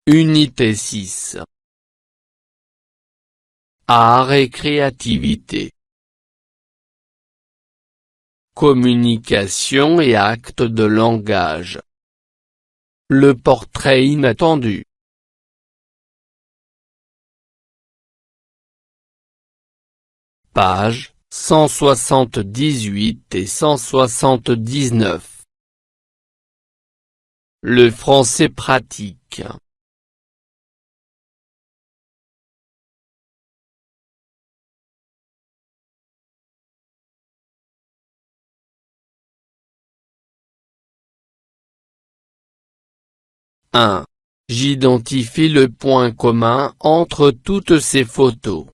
Unité 6. Art et créativité. Communication et actes de langage. Le portrait inattendu. Pages 178 et 179. Le français pratique. J'identifie le point commun entre toutes ces photos.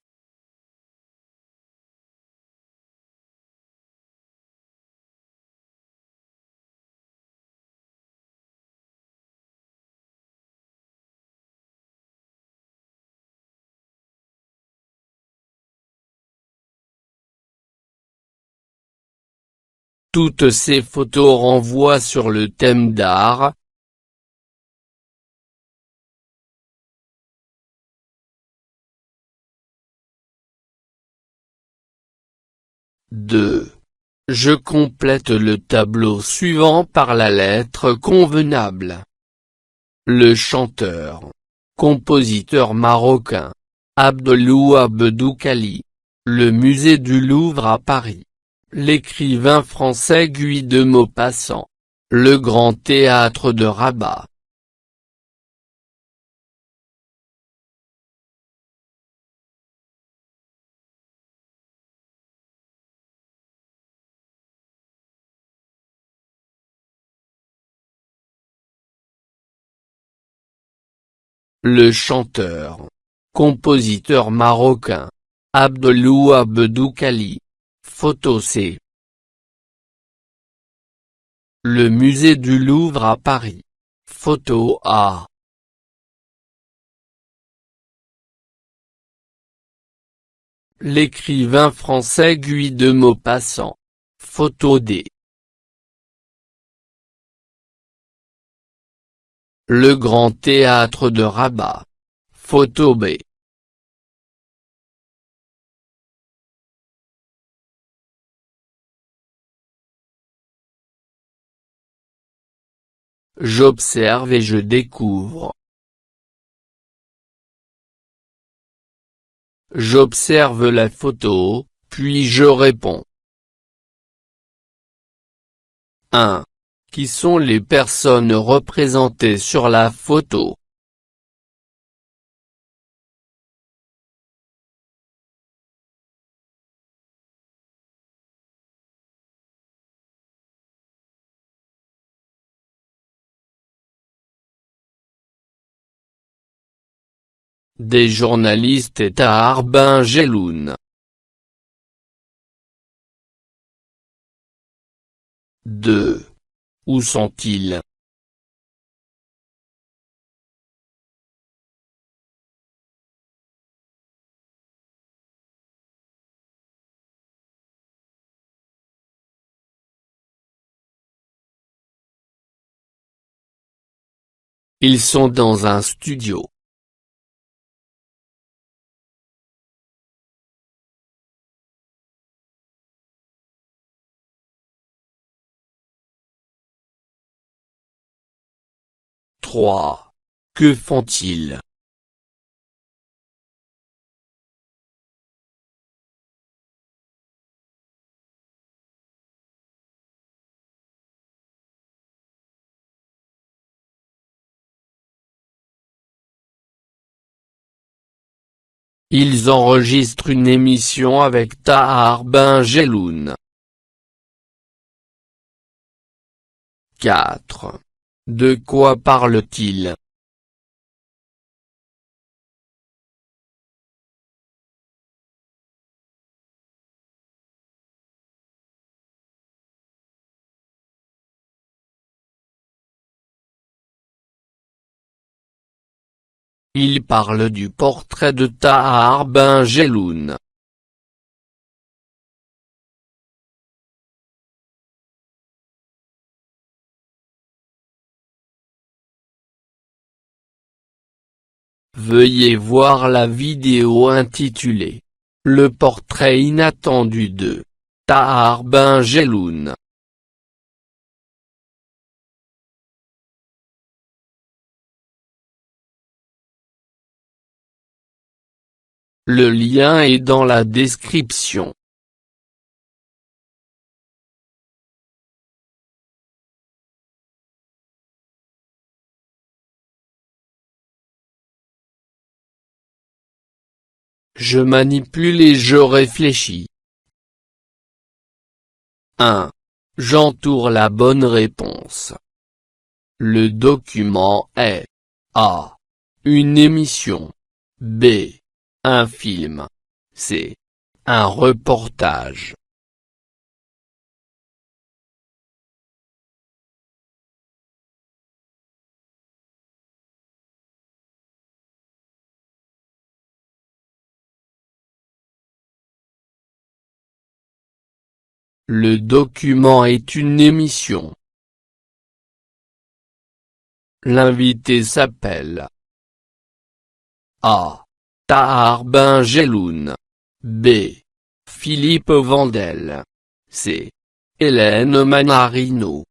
Toutes ces photos renvoient sur le thème d'art. Je complète le tableau suivant par la lettre convenable. Le chanteur, compositeur marocain, Abdelouab Doukhali. Le musée du Louvre à Paris. L'écrivain français Guy de Maupassant. Le Grand Théâtre de Rabat. Le chanteur, compositeur marocain, Abdelouab Doukhali. Photo C. Le musée du Louvre à Paris. Photo A. L'écrivain français Guy de Maupassant. Photo D. Le Grand Théâtre de Rabat. Photo B. J'observe et je découvre. J'observe la photo, puis je réponds. 1. Qui sont les personnes représentées sur la photo? Des journalistes et Tahar Ben Jelloun. 2. Où sont-ils? Ils sont dans un studio. 3. Que font-ils? Ils enregistrent une émission avec Tahar Ben Jelloun. 4. De quoi parle-t-il? Il parle du portrait de Tahar Ben Jelloun. Veuillez voir la vidéo intitulée « Le portrait inattendu de Tahar Ben Jelloun ». Le lien est dans la description. Je manipule et je réfléchis. 1. J'entoure la bonne réponse. Le document est A. Une émission. B. Un film. C. Un reportage. Le document est une émission. L'invité s'appelle A. Tahar Ben Jelloun. B. Philippe Vandel. C. Hélène Manarino.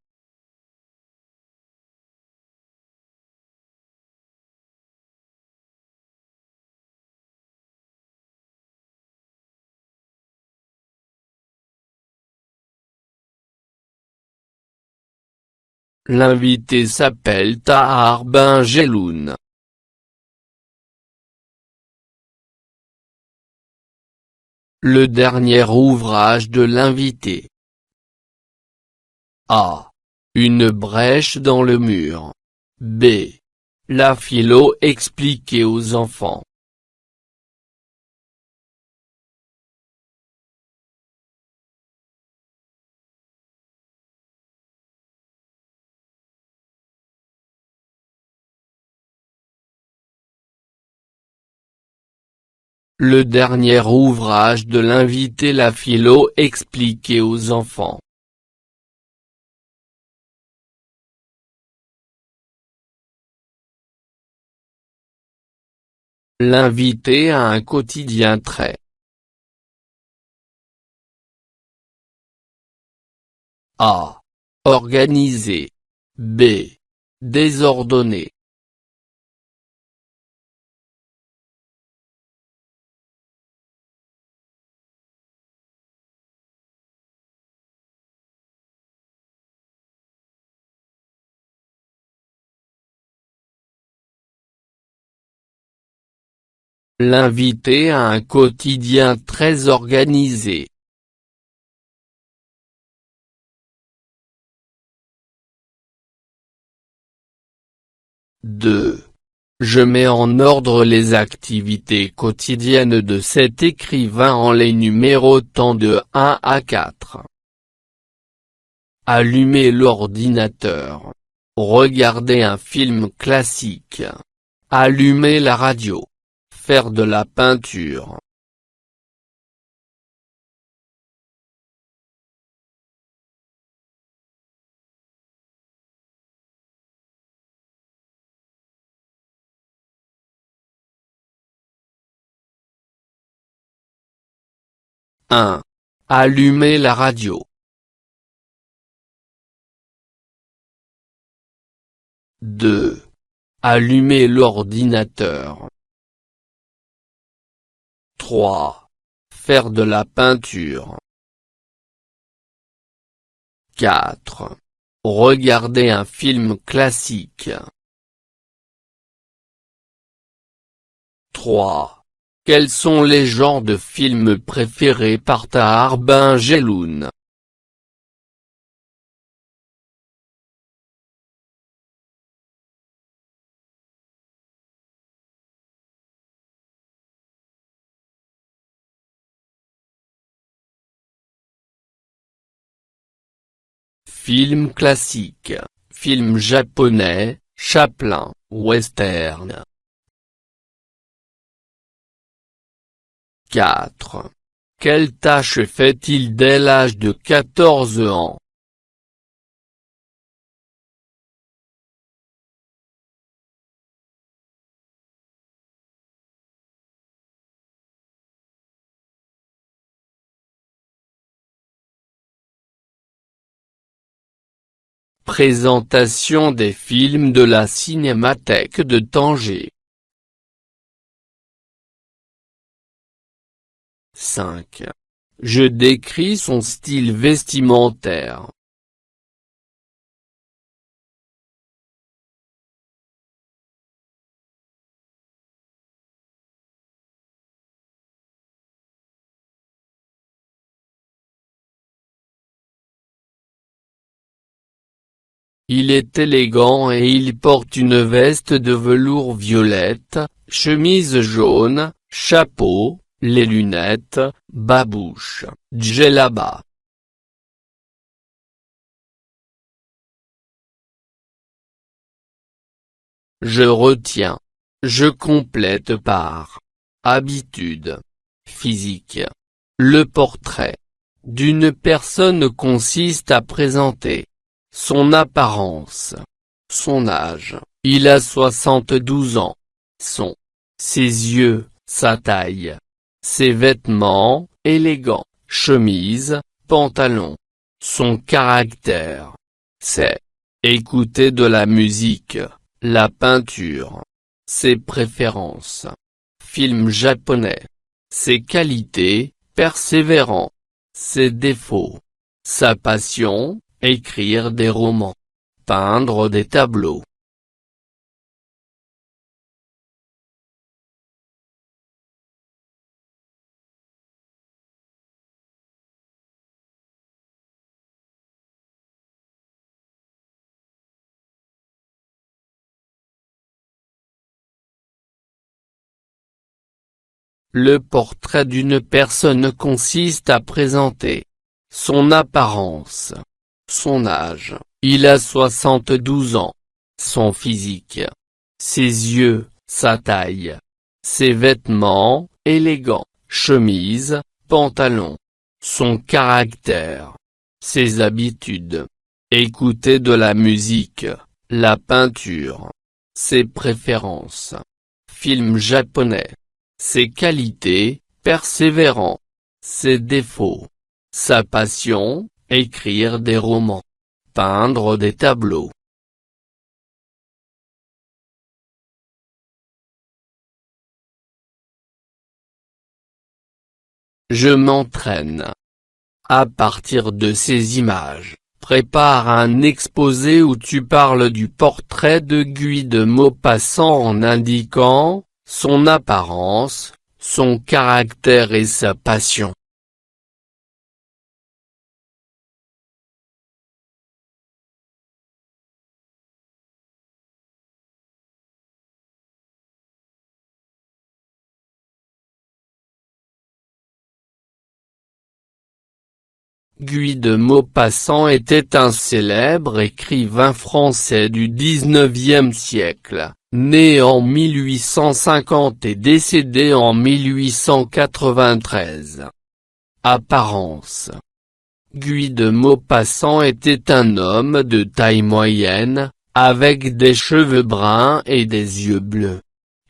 L'invité s'appelle Tahar Ben Jelloun. Le dernier ouvrage de l'invité. A. Une brèche dans le mur. B. La philo expliquée aux enfants. Le dernier ouvrage de l'invité La philo expliquée aux enfants. L'invité a un quotidien très A. Organisé. B. Désordonné. L'invité a un quotidien très organisé. 2. Je mets en ordre les activités quotidiennes de cet écrivain en les numérotant de 1 à 4. Allumer l'ordinateur. Regarder un film classique. Allumer la radio. Faire de la peinture. Un. Allumer la radio. 2. Allumer l'ordinateur. 3. Faire de la peinture. 4. Regarder un film classique. 3. Quels sont les genres de films préférés par Tahar Ben Jelloun? Film classique, film japonais, Chaplin, western. 4. Quelle tâche fait-il dès l'âge de 14 ans? Présentation des films de la Cinémathèque de Tanger. 5. Je décris son style vestimentaire. Il est élégant et il porte une veste de velours violette, chemise jaune, chapeau, les lunettes, babouche, djellaba. Je retiens. Je complète par habitude. Physique. Le portrait d'une personne consiste à présenter son apparence, son âge, il a 72 ans, ses yeux, sa taille, ses vêtements, élégants, chemise, pantalon, son caractère, c'est écouter de la musique, la peinture, ses préférences, film japonais, ses qualités, persévérant, ses défauts, sa passion, écrire des romans, peindre des tableaux. Le portrait d'une personne consiste à présenter son apparence, son âge, il a 72 ans, son physique, ses yeux, sa taille, ses vêtements, élégants, chemise, pantalon, son caractère, ses habitudes, écouter de la musique, la peinture, ses préférences, film japonais, ses qualités, persévérant, ses défauts, sa passion, écrire des romans, peindre des tableaux. Je m'entraîne. À partir de ces images, prépare un exposé où tu parles du portrait de Guy de Maupassant en indiquant son apparence, son caractère et sa passion. Guy de Maupassant était un célèbre écrivain français du XIXe siècle, né en 1850 et décédé en 1893. Apparence. Guy de Maupassant était un homme de taille moyenne, avec des cheveux bruns et des yeux bleus.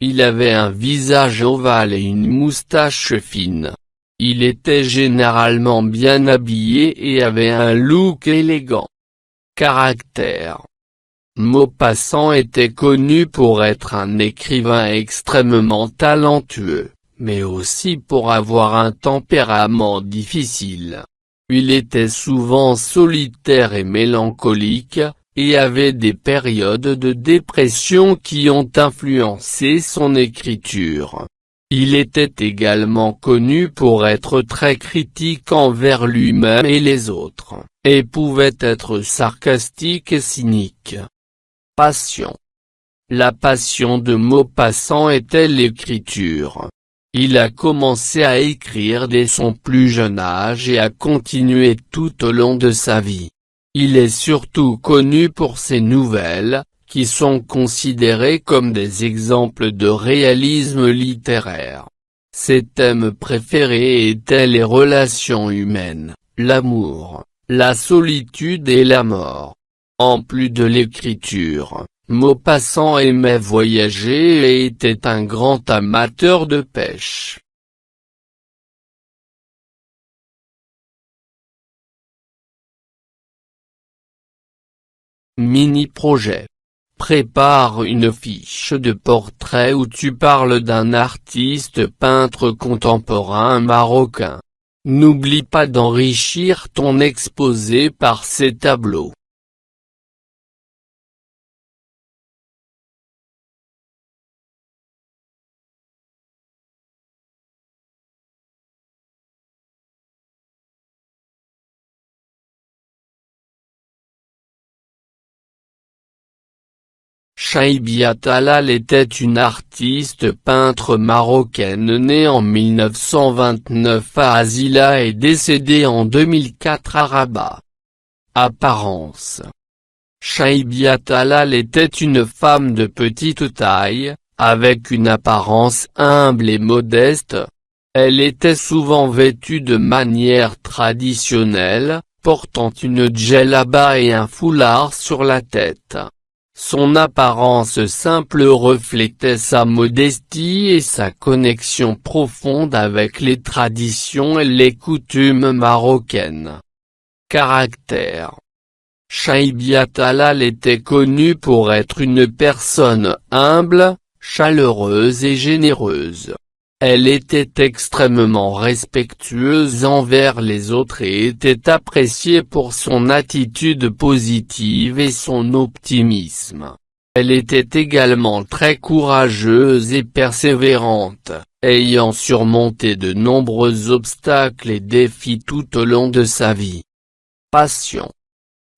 Il avait un visage ovale et une moustache fine. Il était généralement bien habillé et avait un look élégant. Caractère. Maupassant était connu pour être un écrivain extrêmement talentueux, mais aussi pour avoir un tempérament difficile. Il était souvent solitaire et mélancolique, et avait des périodes de dépression qui ont influencé son écriture. Il était également connu pour être très critique envers lui-même et les autres, et pouvait être sarcastique et cynique. Passion. La passion de Maupassant était l'écriture. Il a commencé à écrire dès son plus jeune âge et a continué tout au long de sa vie. Il est surtout connu pour ses nouvelles, qui sont considérés comme des exemples de réalisme littéraire. Ses thèmes préférés étaient les relations humaines, l'amour, la solitude et la mort. En plus de l'écriture, Maupassant aimait voyager et était un grand amateur de pêche. Mini-projet. Prépare une fiche de portrait où tu parles d'un artiste peintre contemporain marocain. N'oublie pas d'enrichir ton exposé par ces tableaux. Chaibiya Talal était une artiste peintre marocaine née en 1929 à Azila et décédée en 2004 à Rabat. Apparence. Chaibiya Talal était une femme de petite taille, avec une apparence humble et modeste. Elle était souvent vêtue de manière traditionnelle, portant une djellaba et un foulard sur la tête. Son apparence simple reflétait sa modestie et sa connexion profonde avec les traditions et les coutumes marocaines. Caractère. Chaibiya Talal était connue pour être une personne humble, chaleureuse et généreuse. Elle était extrêmement respectueuse envers les autres et était appréciée pour son attitude positive et son optimisme. Elle était également très courageuse et persévérante, ayant surmonté de nombreux obstacles et défis tout au long de sa vie. Passion.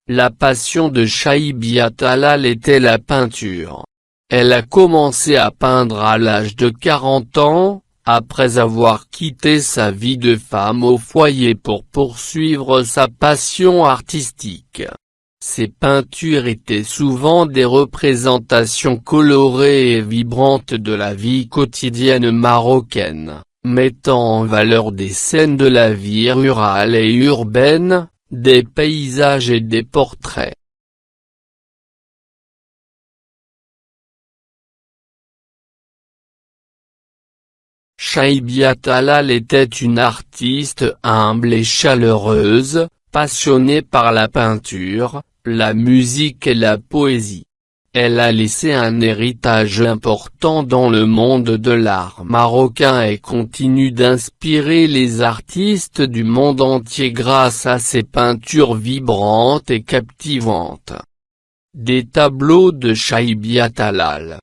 La passion de Chaibiya Talal était la peinture. Elle a commencé à peindre à l'âge de 40 ans, après avoir quitté sa vie de femme au foyer pour poursuivre sa passion artistique. Ses peintures étaient souvent des représentations colorées et vibrantes de la vie quotidienne marocaine, mettant en valeur des scènes de la vie rurale et urbaine, des paysages et des portraits. Chaibiya Talal était une artiste humble et chaleureuse, passionnée par la peinture, la musique et la poésie. Elle a laissé un héritage important dans le monde de l'art marocain et continue d'inspirer les artistes du monde entier grâce à ses peintures vibrantes et captivantes. Des tableaux de Chaibiya Talal.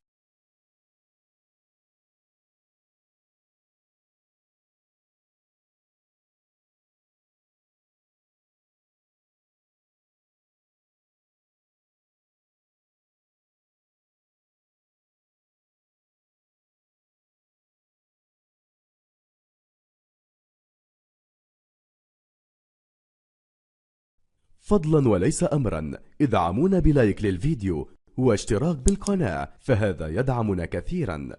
فضلا وليس أمرا ادعمونا بلايك للفيديو واشتراك بالقناة، فهذا يدعمنا كثيرا.